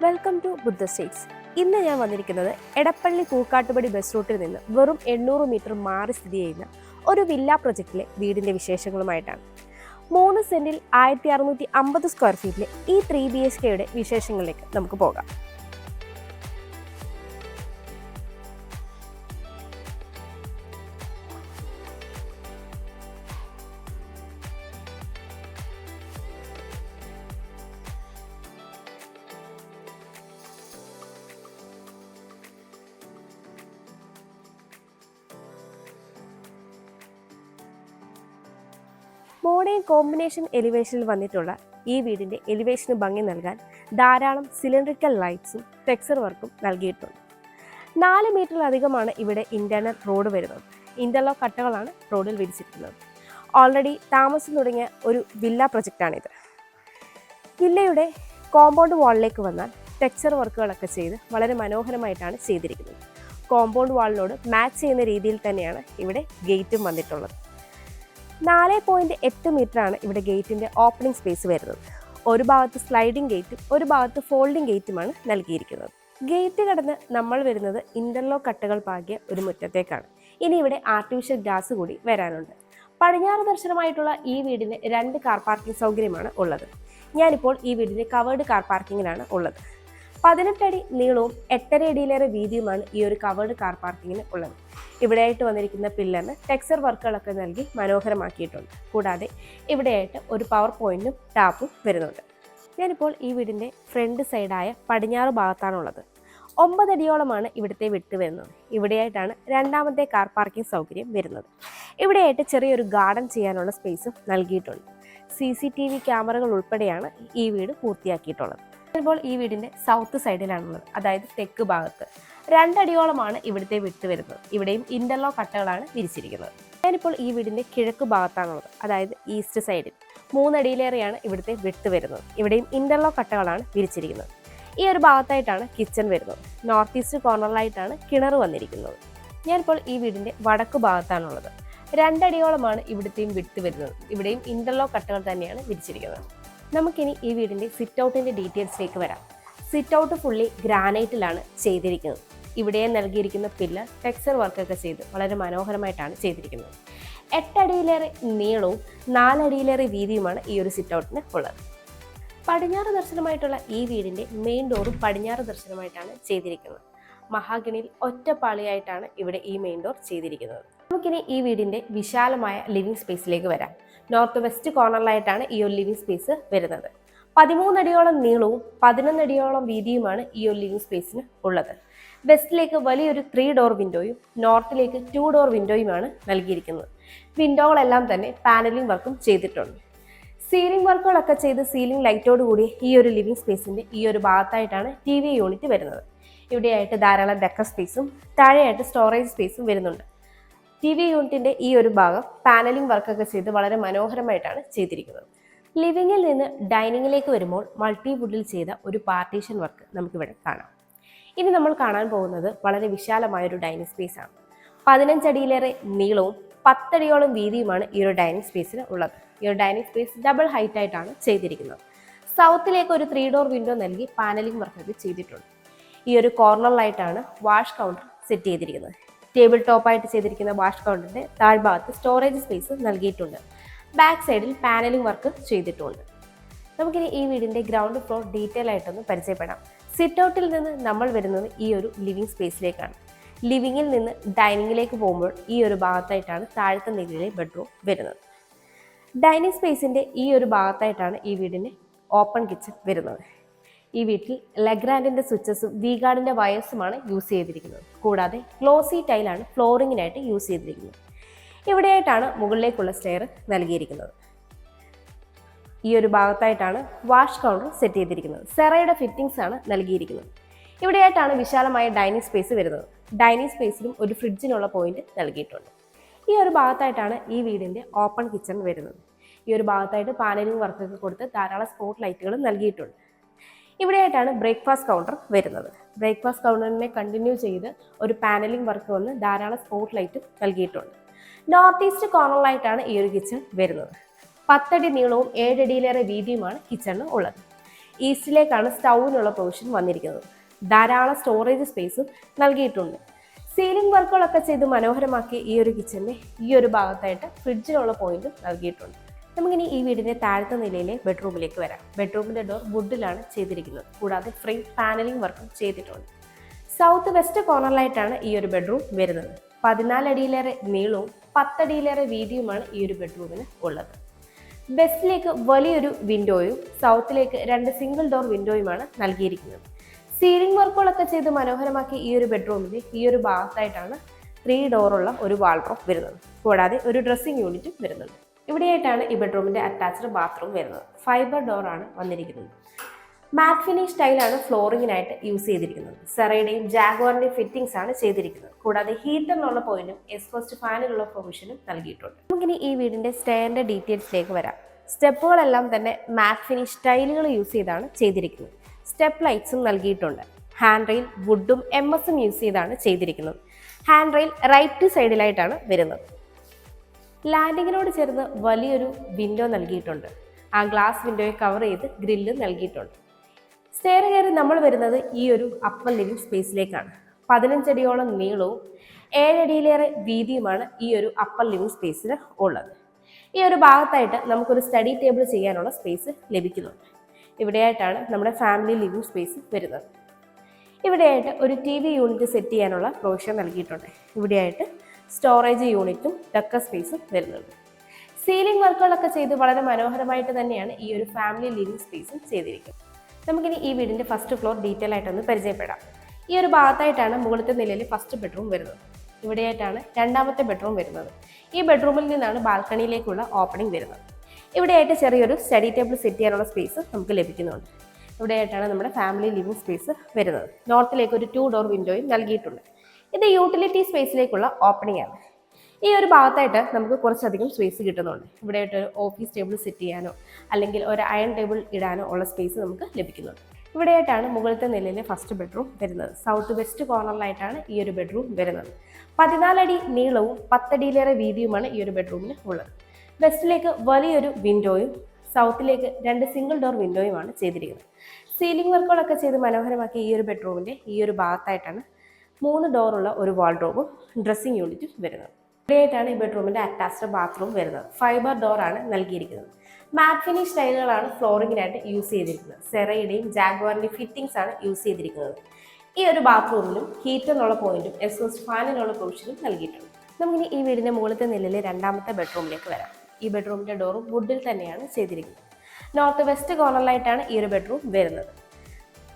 Welcome to Buddha States. ഇന്ന് ഞാൻ വന്നിരിക്കുന്നത് എടപ്പള്ളി പൂക്കാട്ടുപടി ബസ് റൂട്ടിൽ നിന്ന് വെറും 800 മീറ്റർ മാറി സ്ഥിതി ചെയ്യുന്ന ഒരു വില്ല പ്രൊജക്റ്റിലെ വീടിൻ്റെ വിശേഷങ്ങളുമായിട്ടാണ്. 3 സെന്റിൽ 1650 സ്ക്വയർ ഫീറ്റിലെ ഈ 3 BHKയുടെ വിശേഷങ്ങളിലേക്ക് നമുക്ക് പോകാം. മോഡേൺ കോമ്പിനേഷൻ എലിവേഷനിൽ വന്നിട്ടുള്ള ഈ വീടിൻ്റെ എലിവേഷന് ഭംഗി നൽകാൻ ധാരാളം സിലിണ്ടറിക്കൽ ലൈറ്റ്സും ടെക്സ്ചർ വർക്കും നൽകിയിട്ടുണ്ട്. 4 മീറ്ററിലധികമാണ് ഇവിടെ ഇന്റേണൽ റോഡ് വരുന്നത്. ഇന്റർലോക്ക് കട്ടകളാണ് റോഡിൽ വിരിച്ചിരിക്കുന്നത്. ഓൾറെഡി താമസം തുടങ്ങിയ ഒരു വില്ല പ്രൊജക്റ്റാണിത്. വില്ലയുടെ കോമ്പൗണ്ട് വാളിലേക്ക് വന്നാൽ ടെക്സ്ചർ വർക്കുകളൊക്കെ ചെയ്ത് വളരെ മനോഹരമായിട്ടാണ് ചെയ്തിരിക്കുന്നത്. കോമ്പൗണ്ട് വാളിനോട് മാച്ച് ചെയ്യുന്ന രീതിയിൽ തന്നെയാണ് ഇവിടെ ഗേറ്റും വന്നിട്ടുള്ളത്. 4.8 മീറ്ററാണ് ഇവിടെ ഗേറ്റിൻ്റെ ഓപ്പണിംഗ് സ്പേസ് വരുന്നത്. ഒരു ഭാഗത്ത് സ്ലൈഡിംഗ് ഗേറ്റും ഒരു ഭാഗത്ത് ഫോൾഡിംഗ് ഗേറ്റുമാണ് നൽകിയിരിക്കുന്നത്. ഗേറ്റ് കടന്ന് നമ്മൾ വരുന്നത് ഇന്റർലോക്ക് കട്ടകൾ പാകിയ ഒരു മുറ്റത്തേക്കാണ്. ഇനി ഇവിടെ ആർട്ടിഫിഷ്യൽ ഗ്രാസ് കൂടി വരാനുണ്ട്. പടിഞ്ഞാറ് ദർശനമായിട്ടുള്ള ഈ വീടിന് 2 കാർ പാർക്കിംഗ് സൗകര്യമാണ് ഉള്ളത്. ഞാനിപ്പോൾ ഈ വീടിൻ്റെ കവേർഡ് കാർ പാർക്കിങ്ങിലാണ് ഉള്ളത്. 18 അടി നീളവും 8.5 അടിയിലേറെ വീതിയുമാണ് ഈ ഒരു കവേർഡ് കാർ പാർക്കിങ്ങിന് ഉള്ളത്. ഇവിടെയായിട്ട് വന്നിരിക്കുന്ന പില്ലറിന് ടെക്സ്ചർ വർക്കുകളൊക്കെ നൽകി മനോഹരമാക്കിയിട്ടുണ്ട്. കൂടാതെ ഇവിടെയായിട്ട് ഒരു പവർ പോയിന്റും ടാപ്പും വരുന്നുണ്ട്. ഞാനിപ്പോൾ ഈ വീടിൻ്റെ ഫ്രണ്ട് സൈഡായ പടിഞ്ഞാറ് ഭാഗത്താണുള്ളത്. 9 അടിയോളമാണ് ഇവിടുത്തെ വിട്ട് വരുന്നത്. ഇവിടെയായിട്ടാണ് രണ്ടാമത്തെ കാർ പാർക്കിംഗ് സൗകര്യം വരുന്നത്. ഇവിടെയായിട്ട് ചെറിയൊരു ഗാർഡൻ ചെയ്യാനുള്ള സ്പേസും നൽകിയിട്ടുണ്ട്. CCTV ക്യാമറകൾ ഉൾപ്പെടെയാണ് ഈ വീട് പൂർത്തിയാക്കിയിട്ടുള്ളത്. ഇപ്പോൾ ഈ വീടിൻ്റെ സൗത്ത് സൈഡിലാണുള്ളത്, അതായത് തെക്ക് ഭാഗത്ത്. 2 അടിയോളമാണ് ഇവിടുത്തെ വിട്ട് വരുന്നത്. ഇവിടെയും ഇന്റർലോക്ക് കട്ടകളാണ് വിരിച്ചിരിക്കുന്നത്. ഞാനിപ്പോൾ ഈ വീടിൻ്റെ കിഴക്ക് ഭാഗത്താണുള്ളത്, അതായത് ഈസ്റ്റ് സൈഡിൽ. 3 അടിയിലേറെയാണ് ഇവിടുത്തെ വിട്ട് വരുന്നത്. ഇവിടെയും ഇന്റർലോക്ക് കട്ടകളാണ് വിരിച്ചിരിക്കുന്നത്. ഈ ഒരു ഭാഗത്തായിട്ടാണ് കിച്ചൺ വരുന്നത്. നോർത്ത് ഈസ്റ്റ് കോർണറിലായിട്ടാണ് കിണർ വന്നിരിക്കുന്നത്. ഞാനിപ്പോൾ ഈ വീടിൻ്റെ വടക്ക് ഭാഗത്താണുള്ളത്. 2 അടിയോളമാണ് ഇവിടുത്തെയും വിട്ട് വരുന്നത്. ഇവിടെയും ഇന്റർലോക്ക് കട്ടകൾ തന്നെയാണ് വിരിച്ചിരിക്കുന്നത്. നമുക്കിനി ഈ വീടിൻ്റെ സിറ്റ് ഔട്ടിൻ്റെ ഡീറ്റെയിൽസിലേക്ക് വരാം. സിറ്റ് ഔട്ട് ഫുള്ളി ഗ്രാനൈറ്റിലാണ് ചെയ്തിരിക്കുന്നത്. ഇവിടെ നൽകിയിരിക്കുന്ന പില്ലർ ടെക്സ്ചർ വർക്കൊക്കെ ചെയ്ത് വളരെ മനോഹരമായിട്ടാണ് ചെയ്തിരിക്കുന്നത്. 8 അടിയിലേറെ നീളവും 4 അടിയിലേറെ വീതിയുമാണ് ഈ ഒരു സിറ്റ് ഔട്ടിന് ഉള്ളത്. പടിഞ്ഞാറ് ദർശനമായിട്ടുള്ള ഈ വീടിൻ്റെ മെയിൻ ഡോറും പടിഞ്ഞാറ് ദർശനമായിട്ടാണ് ചെയ്തിരിക്കുന്നത്. മഹാഗണിയിൽ ഒറ്റപ്പാളിയായിട്ടാണ് ഇവിടെ ഈ മെയിൻ ഡോർ ചെയ്തിരിക്കുന്നത്. നമുക്കിനി ഈ വീടിൻ്റെ വിശാലമായ ലിവിംഗ് സ്പേസിലേക്ക് വരാം. നോർത്ത് വെസ്റ്റ് കോർണറിലായിട്ടാണ് ഈ ഒരു ലിവിംഗ് സ്പേസ് വരുന്നത്. 13 അടിയോളം നീളവും 11 അടിയോളം വീതിയുമാണ് ഈ ഒരു ലിവിംഗ് സ്പേസിന് ഉള്ളത്. വെസ്റ്റിലേക്ക് വലിയൊരു 3 ഡോർ വിൻഡോയും നോർത്തിലേക്ക് 2 ഡോർ വിൻഡോയുമാണ് നൽകിയിരിക്കുന്നത്. വിൻഡോകളെല്ലാം തന്നെ പാനലിംഗ് വർക്കും ചെയ്തിട്ടുണ്ട്. സീലിംഗ് വർക്കുകളൊക്കെ ചെയ്ത് സീലിംഗ് ലൈറ്റോട് കൂടി ഈ ഒരു ലിവിംഗ് സ്പേസിൻ്റെ ഈ ഒരു ഭാഗത്തായിട്ടാണ് TV യൂണിറ്റ് വരുന്നത്. ഇവിടെയായിട്ട് ധാരാളം ഡെക്കർ സ്പേസും താഴെയായിട്ട് സ്റ്റോറേജ് സ്പേസും വരുന്നുണ്ട്. TV യൂണിറ്റിൻ്റെ ഈ ഒരു ഭാഗം പാനലിംഗ് വർക്കൊക്കെ ചെയ്ത് വളരെ മനോഹരമായിട്ടാണ് ചെയ്തിരിക്കുന്നത്. ലിവിങ്ങിൽ നിന്ന് ഡൈനിങ്ങിലേക്ക് വരുമ്പോൾ മൾട്ടിവുഡിൽ ചെയ്ത ഒരു പാർട്ടീഷൻ വർക്ക് നമുക്കിവിടെ കാണാം. ഇനി നമ്മൾ കാണാൻ പോകുന്നത് വളരെ വിശാലമായൊരു ഡൈനിങ് സ്പേസ് ആണ്. 15 അടിയിലേറെ നീളവും 10 അടിയോളം വീതിയുമാണ് ഈ ഒരു ഡൈനിങ് സ്പേസിന് ഉള്ളത്. ഈ ഒരു ഡൈനിങ് സ്പേസ് ഡബിൾ ഹൈറ്റ് ആയിട്ടാണ് ചെയ്തിരിക്കുന്നത്. സൗത്തിലേക്ക് ഒരു 3 ഡോർ വിൻഡോ നൽകി പാനലിംഗ് വർക്കൊക്കെ ചെയ്തിട്ടുണ്ട്. ഈ ഒരു കോർണറിലായിട്ടാണ് വാഷ് കൗണ്ടർ സെറ്റ് ചെയ്തിരിക്കുന്നത്. ടേബിൾ ടോപ്പായിട്ട് ചെയ്തിരിക്കുന്ന വാഷ് കൗണ്ടറിൻ്റെ താഴ്ഭാഗത്ത് സ്റ്റോറേജ് സ്പേസ് നൽകിയിട്ടുണ്ട്. ബാക്ക് സൈഡിൽ പാനലിംഗ് വർക്ക് ചെയ്തിട്ടുണ്ട്. നമുക്കിനി ഈ വീടിൻ്റെ ഗ്രൗണ്ട് ഫ്ലോർ ഡീറ്റെയിൽ ആയിട്ടൊന്ന് പരിചയപ്പെടാം. സിറ്റ് ഔട്ടിൽ നിന്ന് നമ്മൾ വരുന്നത് ഈ ഒരു ലിവിംഗ് സ്പേസിലേക്കാണ്. ലിവിങ്ങിൽ നിന്ന് ഡൈനിങ്ങിലേക്ക് പോകുമ്പോൾ ഈ ഒരു ഭാഗത്തായിട്ടാണ് താഴത്തെ നിലയിലെ ബെഡ്റൂം വരുന്നത്. ഡൈനിങ് സ്പേസിൻ്റെ ഈ ഒരു ഭാഗത്തായിട്ടാണ് ഈ വീടിൻ്റെ ഓപ്പൺ കിച്ചൺ വരുന്നത്. ഈ വീട്ടിൽ ലെഗ്രാൻഡിൻ്റെ സ്വിച്ചസും വി-ഗാർഡിൻ്റെ വയേഴ്സുമാണ് യൂസ് ചെയ്തിരിക്കുന്നത്. കൂടാതെ ഗ്ലോസി ടൈലാണ് ഫ്ലോറിങ്ങിനായിട്ട് യൂസ് ചെയ്തിരിക്കുന്നത്. ഇവിടെയായിട്ടാണ് മുകളിലേക്കുള്ള സ്റ്റെയർ നൽകിയിരിക്കുന്നത്. ഈ ഒരു ഭാഗത്തായിട്ടാണ് വാഷ് കൗണ്ടർ സെറ്റ് ചെയ്തിരിക്കുന്നത്. സെറയുടെ ഫിറ്റിംഗ്സ് ആണ് നൽകിയിരിക്കുന്നത്. ഇവിടെയായിട്ടാണ് വിശാലമായ ഡൈനിങ് സ്പേസ് വരുന്നത്. ഡൈനിങ് സ്പേസിലും ഒരു ഫ്രിഡ്ജിനുള്ള പോയിന്റ് നൽകിയിട്ടുണ്ട്. ഈ ഒരു ഭാഗത്തായിട്ടാണ് ഈ വീടിൻ്റെ ഓപ്പൺ കിച്ചൺ വരുന്നത്. ഈ ഒരു ഭാഗത്തായിട്ട് പാനലിംഗ് വർക്കൊക്കെ കൊടുത്ത് ധാരാളം സ്പോട്ട് ലൈറ്റുകളും നൽകിയിട്ടുണ്ട്. ഇവിടെയായിട്ടാണ് ബ്രേക്ക്ഫാസ്റ്റ് കൗണ്ടർ വരുന്നത്. ബ്രേക്ക്ഫാസ്റ്റ് കൗണ്ടറിനെ കണ്ടിന്യൂ ചെയ്ത് ഒരു പാനലിംഗ് വർക്ക് വന്ന് ധാരാളം സ്പോട്ട് ലൈറ്റ് നൽകിയിട്ടുണ്ട്. നോർത്ത് ഈസ്റ്റ് കോർണറിലായിട്ടാണ് ഈ ഒരു കിച്ചൺ വരുന്നത്. 10 അടി നീളവും 7 അടിയിലേറെ വീതിയുമാണ് കിച്ചണിന് ഉള്ളത്. ഈസ്റ്റിലേക്കാണ് സ്റ്റൗവിനുള്ള പ്രൊവിഷൻ വന്നിരിക്കുന്നത്. ധാരാളം സ്റ്റോറേജ് സ്പേസും നൽകിയിട്ടുണ്ട്. സീലിംഗ് വർക്കുകളൊക്കെ ചെയ്ത് മനോഹരമാക്കിയ ഈ ഒരു കിച്ചണിന് ഈ ഒരു ഭാഗത്തായിട്ട് ഫ്രിഡ്ജിനുള്ള പോയിന്റും നൽകിയിട്ടുണ്ട്. നമുക്കിനി ഈ വീടിന്റെ താഴത്തെ നിലയിലെ ബെഡ്റൂമിലേക്ക് വരാം. ബെഡ്റൂമിന്റെ ഡോർ വുഡിലാണ് ചെയ്തിരിക്കുന്നത്. കൂടാതെ ഫ്രെയിം പാനലിംഗ് വർക്കും ചെയ്തിട്ടുണ്ട്. സൗത്ത് വെസ്റ്റ് കോർണറിലായിട്ടാണ് ഈ ഒരു ബെഡ്റൂം വരുന്നത്. 14 അടിയിലേറെ നീളവും 10 അടിയിലേറെ വീതിയുമാണ് ഈ ഒരു ബെഡ്റൂമിന് ഉള്ളത്. വെസ്റ്റിലേക്ക് വലിയൊരു വിൻഡോയും സൗത്തിലേക്ക് 2 സിംഗിൾ ഡോർ വിൻഡോയുമാണ് നൽകിയിരിക്കുന്നത്. സീലിംഗ് വർക്കുകളൊക്കെ ചെയ്ത് മനോഹരമാക്കി ഈ ഒരു ബെഡ്റൂമിൽ ഈ ഒരു ഭാഗത്തായിട്ടാണ് 3 ഡോറുള്ള ഒരു വാൾഡ്രോബ് വരുന്നത്. കൂടാതെ ഒരു ഡ്രസ്സിംഗ് യൂണിറ്റും വരുന്നുണ്ട്. ഇവിടെയായിട്ടാണ് ഈ ബെഡ്റൂമിന്റെ അറ്റാച്ച്ഡ് ബാത്റൂം വരുന്നത്. ഫൈബർ ഡോറാണ് വന്നിരിക്കുന്നത്. മാറ്റ് ഫിനിഷ് ടൈലാണ് ഫ്ലോറിങ്ങിനായിട്ട് യൂസ് ചെയ്തിരിക്കുന്നത്. സെറയുടെയും ജാഗ്വാറിന്റെയും ഫിറ്റിംഗ്സ് ആണ് ചെയ്തിരിക്കുന്നത്. കൂടാതെ ഹീറ്ററിനുള്ള പോയിന്റും എക്സ്പോസ്റ്റ് ഫാനിനുള്ള പ്രൊവിഷനും നൽകിയിട്ടുണ്ട്. നമുക്കിനി ഈ വീടിന്റെ സ്റ്റെയറിന്റെ ഡീറ്റെയിൽസിലേക്ക് വരാം. സ്റ്റെപ്പുകളെല്ലാം തന്നെ മാറ്റ് ഫിനിഷ് ടൈലുകൾ യൂസ് ചെയ്താണ് ചെയ്തിരിക്കുന്നത്. സ്റ്റെപ്പ് ലൈറ്റ്സും നൽകിയിട്ടുണ്ട്. ഹാൻഡ് റെയിൽ വുഡും MS യൂസ് ചെയ്താണ് ചെയ്തിരിക്കുന്നത്. ഹാൻഡ് റെയിൽ റൈറ്റ് സൈഡിലായിട്ടാണ് വരുന്നത്. ലാൻഡിങ്ങിനോട് ചേർന്ന് വലിയൊരു വിൻഡോ നൽകിയിട്ടുണ്ട്. ആ ഗ്ലാസ് വിൻഡോയെ കവർ ചെയ്ത് ഗ്രില്ല് നൽകിയിട്ടുണ്ട്. സ്റ്റെയർ കയറി നമ്മൾ വരുന്നത് ഈ ഒരു അപ്പർ ലിവിംഗ് സ്പേസിലേക്കാണ്. 15 അടിയോളം നീളവും 7 അടിയിലേറെ വീതിയുമാണ് ഈ ഒരു അപ്പർ ലിവിംഗ് സ്പേസിൽ ഉള്ളത്. ഈ ഒരു ഭാഗത്തായിട്ട് നമുക്കൊരു സ്റ്റഡി ടേബിൾ ചെയ്യാനുള്ള സ്പേസ് ലഭിക്കുന്നുണ്ട്. ഇവിടെയായിട്ടാണ് നമ്മുടെ ഫാമിലി ലിവിംഗ് സ്പേസ് വരുന്നത്. ഇവിടെയായിട്ട് ഒരു TV യൂണിറ്റ് സെറ്റ് ചെയ്യാനുള്ള പ്രൊവിഷൻ നൽകിയിട്ടുണ്ട്. ഇവിടെയായിട്ട് സ്റ്റോറേജ് യൂണിറ്റും ഡക്കർ സ്പേസും വരുന്നുണ്ട്. സീലിംഗ് വർക്കുകളൊക്കെ ചെയ്ത് വളരെ മനോഹരമായിട്ട് തന്നെയാണ് ഈ ഒരു ഫാമിലി ലിവിംഗ് സ്പേസും ചെയ്തിരിക്കുന്നത്. നമുക്കിനി ഈ വീടിൻ്റെ ഫസ്റ്റ് ഫ്ലോർ ഡീറ്റെയിൽ ആയിട്ടൊന്ന് പരിചയപ്പെടാം. ഈ ഒരു ഭാഗത്തായിട്ടാണ് മുകളിലത്തെ നിലയിൽ ഫസ്റ്റ് ബെഡ്റൂം വരുന്നത്. ഇവിടെയായിട്ടാണ് രണ്ടാമത്തെ ബെഡ്റൂം വരുന്നത്. ഈ ബെഡ്റൂമിൽ നിന്നാണ് ബാൽക്കണിയിലേക്കുള്ള ഓപ്പണിംഗ് വരുന്നത്. ഇവിടെയായിട്ട് ചെറിയൊരു സ്റ്റഡി ടേബിൾ സെറ്റ് ചെയ്യാനുള്ള സ്പേസ് നമുക്ക് ലഭിക്കുന്നുണ്ട്. ഇവിടെയായിട്ടാണ് നമ്മുടെ ഫാമിലി ലിവിംഗ് സ്പേസ് വരുന്നത്. നോർത്തിലേക്ക് ഒരു 2 ഡോർ വിൻഡോയും നൽകിയിട്ടുണ്ട്. ഇത് യൂട്ടിലിറ്റി സ്പേസിലേക്കുള്ള ഓപ്പണിംഗ് ആണ്. ഈ ഒരു ഭാഗത്തായിട്ട് നമുക്ക് കുറച്ചധികം സ്പേസ് കിട്ടുന്നുണ്ട്. ഇവിടെയായിട്ട് ഒരു ഓഫീസ് ടേബിൾ സെറ്റ് ചെയ്യാനോ അല്ലെങ്കിൽ ഒരു അയൺ ടേബിൾ ഇടാനോ ഉള്ള സ്പേസ് നമുക്ക് ലഭിക്കുന്നുണ്ട്. ഇവിടെയായിട്ടാണ് മുകളിലത്തെ നിലയിലെ ഫസ്റ്റ് ബെഡ്റൂം വരുന്നത്. സൗത്ത് വെസ്റ്റ് കോർണറിലായിട്ടാണ് ഈ ഒരു ബെഡ്റൂം വരുന്നത്. 14 അടി നീളവും 10 അടിയിലേറെ വീതിയുമാണ് ഈ ഒരു ബെഡ്റൂമിന് ഉള്ളത്. വെസ്റ്റിലേക്ക് വലിയൊരു വിൻഡോയും സൗത്തിലേക്ക് 2 സിംഗിൾ ഡോർ വിൻഡോയുമാണ് ചെയ്തിരിക്കുന്നത്. സീലിംഗ് വർക്കുകളൊക്കെ ചെയ്ത് മനോഹരമാക്കിയ ഈ ഒരു ബെഡ്റൂമിൻ്റെ ഈ ഒരു ഭാഗത്തായിട്ടാണ് 3 ഡോറുള്ള ഒരു വാൾഡ്രോബും ഡ്രസ്സിംഗ് യൂണിറ്റും വരുന്നത്. ഇവിടെയായിട്ടാണ് ഈ ബെഡ്റൂമിൻ്റെ അറ്റാച്ച്ഡ് ബാത്റൂം വരുന്നത്. ഫൈബർ ഡോറാണ് നൽകിയിരിക്കുന്നത്. മാറ്റ് ഫിനിഷ് ടൈലുകളാണ് ഫ്ലോറിങ്ങിനായിട്ട് യൂസ് ചെയ്തിരിക്കുന്നത്. സെറയുടെയും ജാഗ്വാറിൻ്റെയും ഫിറ്റിംഗ്സ് ആണ് യൂസ് ചെയ്തിരിക്കുന്നത്. ഈ ഒരു ബാത്റൂമിലും ഹീറ്ററിനുള്ള പോയിന്റും എക്സോസ്റ്റ് ഫാനിനുള്ള പ്രൊവിഷനും നൽകിയിട്ടുണ്ട്. നമുക്കിനി ഈ വീടിൻ്റെ മുകളിലത്തെ നിലയിലെ രണ്ടാമത്തെ ബെഡ്റൂമിലേക്ക് വരാം. ഈ ബെഡ്റൂമിൻ്റെ ഡോറും വുഡിൽ തന്നെയാണ് ചെയ്തിരിക്കുന്നത്. നോർത്ത് വെസ്റ്റ് കോർണറിലായിട്ടാണ് ഈ ഒരു ബെഡ്റൂം വരുന്നത്.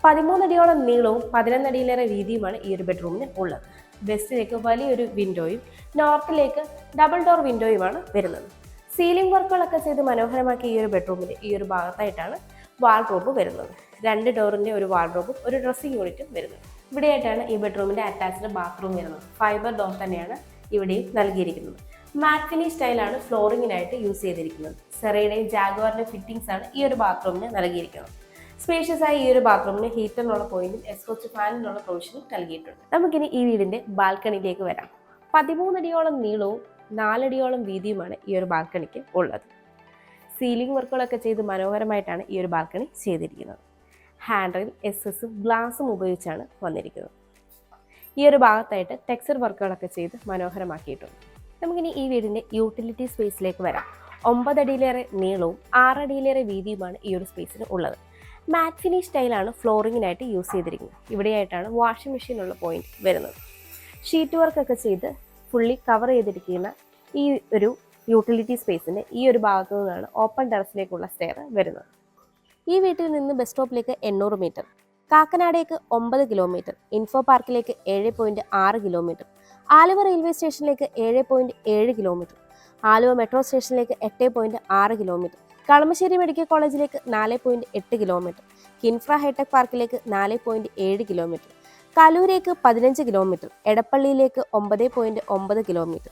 13 അടിയോളം നീളവും 11 അടിയിലേറെ വീതിയുമാണ് ഈ ഒരു ബെഡ്റൂമിന് ഉള്ളത്. വെസ്റ്റിലേക്ക് വലിയൊരു വിൻഡോയും നോർത്തിലേക്ക് ഡബിൾ ഡോർ വിൻഡോയുമാണ് വരുന്നത്. സീലിംഗ് വർക്കുകളൊക്കെ ചെയ്ത് മനോഹരമാക്കിയ ഈ ഒരു ബെഡ്റൂമിൻ്റെ ഈ ഒരു ഭാഗത്തായിട്ടാണ് വാൾഡ്രോബ് വരുന്നത്. 2 ഡോറിൻ്റെ ഒരു വാൾഡ്രോബും ഒരു ഡ്രസ്സിംഗ് യൂണിറ്റും വരുന്നത്. ഇവിടെയായിട്ടാണ് ഈ ബെഡ്റൂമിൻ്റെ അറ്റാച്ച്ഡ് ബാത്റൂം വരുന്നത്. ഫൈബർ ഡോർ തന്നെയാണ് ഇവിടെയും നൽകിയിരിക്കുന്നത്. മാറ്റ് ഫിനിഷ് സ്റ്റൈലാണ് ഫ്ലോറിങ്ങിനായിട്ട് യൂസ് ചെയ്തിരിക്കുന്നത്. സെറയുടെയും ജാഗ്വാറിൻ്റെ ഫിറ്റിംഗ്സ് ആണ് ഈ ഒരു ബാത്റൂമിന് നൽകിയിരിക്കുന്നത്. സ്പേഷ്യസ് ആയ ഈ ഒരു ബാത്റൂമിന് ഹീറ്ററിനുള്ള പോയിന്റും എക്സ്പോസ്റ്റ് ഫാനിനുള്ള പ്രൊവിഷനും നൽകിയിട്ടുണ്ട്. നമുക്കിനി ഈ വീടിൻ്റെ ബാൽക്കണിയിലേക്ക് വരാം. 13 അടിയോളം നീളവും 4 അടിയോളം വീതിയുമാണ് ഈ ഒരു ബാൽക്കണിക്ക് ഉള്ളത്. സീലിംഗ് വർക്കുകളൊക്കെ ചെയ്ത് മനോഹരമായിട്ടാണ് ഈ ഒരു ബാൽക്കണി ചെയ്തിരിക്കുന്നത്. ഹാൻഡ് റെയിൽ SS ഗ്ലാസും ഉപയോഗിച്ചാണ് വന്നിരിക്കുന്നത്. ഈ ഒരു ഭാഗത്തായിട്ട് ടെക്സ്ചർ വർക്കുകളൊക്കെ ചെയ്ത് മനോഹരമാക്കിയിട്ടുണ്ട്. നമുക്കിനി ഈ വീടിൻ്റെ യൂട്ടിലിറ്റി സ്പേസിലേക്ക് വരാം. 9 അടിയിലേറെ നീളവും 6 അടിയിലേറെ വീതിയുമാണ് ഈ ഒരു സ്പേസിന് ഉള്ളത്. മാറ്റ് ഫിനിഷ് ടൈലാണ് ഫ്ലോറിങ്ങിനായിട്ട് യൂസ് ചെയ്തിരിക്കുന്നത്. ഇവിടെയായിട്ടാണ് വാഷിംഗ് മെഷീനുള്ള പോയിന്റ് വരുന്നത്. ഷീറ്റ് വർക്കൊക്കെ ചെയ്ത് ഫുള്ളി കവർ ചെയ്തിരിക്കുന്ന ഈ ഒരു യൂട്ടിലിറ്റി സ്പേസിൻ്റെ ഈ ഒരു ഭാഗത്തു നിന്നാണ് ഓപ്പൺ ടെറസിലേക്കുള്ള സ്റ്റെയർ വരുന്നത്. ഈ വീട്ടിൽ നിന്ന് ബസ് സ്റ്റോപ്പിലേക്ക് 800 മീറ്റർ, കാക്കനാടേക്ക് 9 കിലോമീറ്റർ, ഇൻഫോ പാർക്കിലേക്ക് 7.6 കിലോമീറ്റർ, ആലുവ റെയിൽവേ സ്റ്റേഷനിലേക്ക് 7.7 കിലോമീറ്റർ, ആലുവ മെട്രോ സ്റ്റേഷനിലേക്ക് 8.6 കിലോമീറ്റർ, കളമശ്ശേരി മെഡിക്കൽ കോളേജിലേക്ക് 4.8 കിലോമീറ്റർ, കിൻഫ്ര ഹൈടെക് പാർക്കിലേക്ക് 4.7 കിലോമീറ്റർ, കലൂരേക്ക് 15 കിലോമീറ്റർ, എടപ്പള്ളിയിലേക്ക് 9.9 കിലോമീറ്റർ,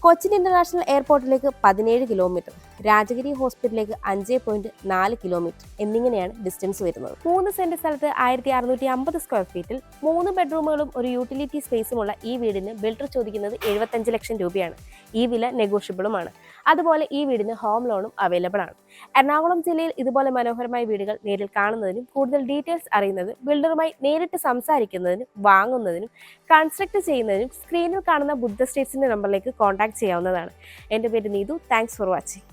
കൊച്ചിൻ ഇന്റർനാഷണൽ എയർപോർട്ടിലേക്ക് 17 കിലോമീറ്റർ, രാജഗിരി ഹോസ്പിറ്റലിലേക്ക് 5.4 കിലോമീറ്റർ എന്നിങ്ങനെയാണ് ഡിസ്റ്റൻസ് വരുന്നത്. 3 സെന്റ് സ്ഥലത്ത് 1650 സ്ക്വയർ ഫീറ്റിൽ 3 ബെഡ്റൂമുകളും ഒരു യൂട്ടിലിറ്റി സ്പേസുമുള്ള ഈ വീടിന് ബിൽഡർ ചോദിക്കുന്നത് 75 ലക്ഷം രൂപയാണ്. ഈ വില നെഗോഷ്യബിളുമാണ്. അതുപോലെ ഈ വീടിന് ഹോം ലോണും അവൈലബിൾ ആണ്. എറണാകുളം ജില്ലയിൽ ഇതുപോലെ മനോഹരമായ വീടുകൾ നേരിൽ കാണുന്നതിനും കൂടുതൽ ഡീറ്റെയിൽസ് അറിയുന്നതിനും ബിൽഡറുമായി നേരിട്ട് സംസാരിക്കുന്നതിനും വാങ്ങുന്നതിനും കൺസ്ട്രക്ട് ചെയ്യുന്നതിനും സ്ക്രീനിൽ കാണുന്ന ബുദ്ധ സ്റ്റേറ്റ്സിന്റെ നമ്പറിലേക്ക് കോൺടാക്ട് ചെയ്യാവുന്നതാണ്. എൻ്റെ പേര് നീതു. Thanks for watching.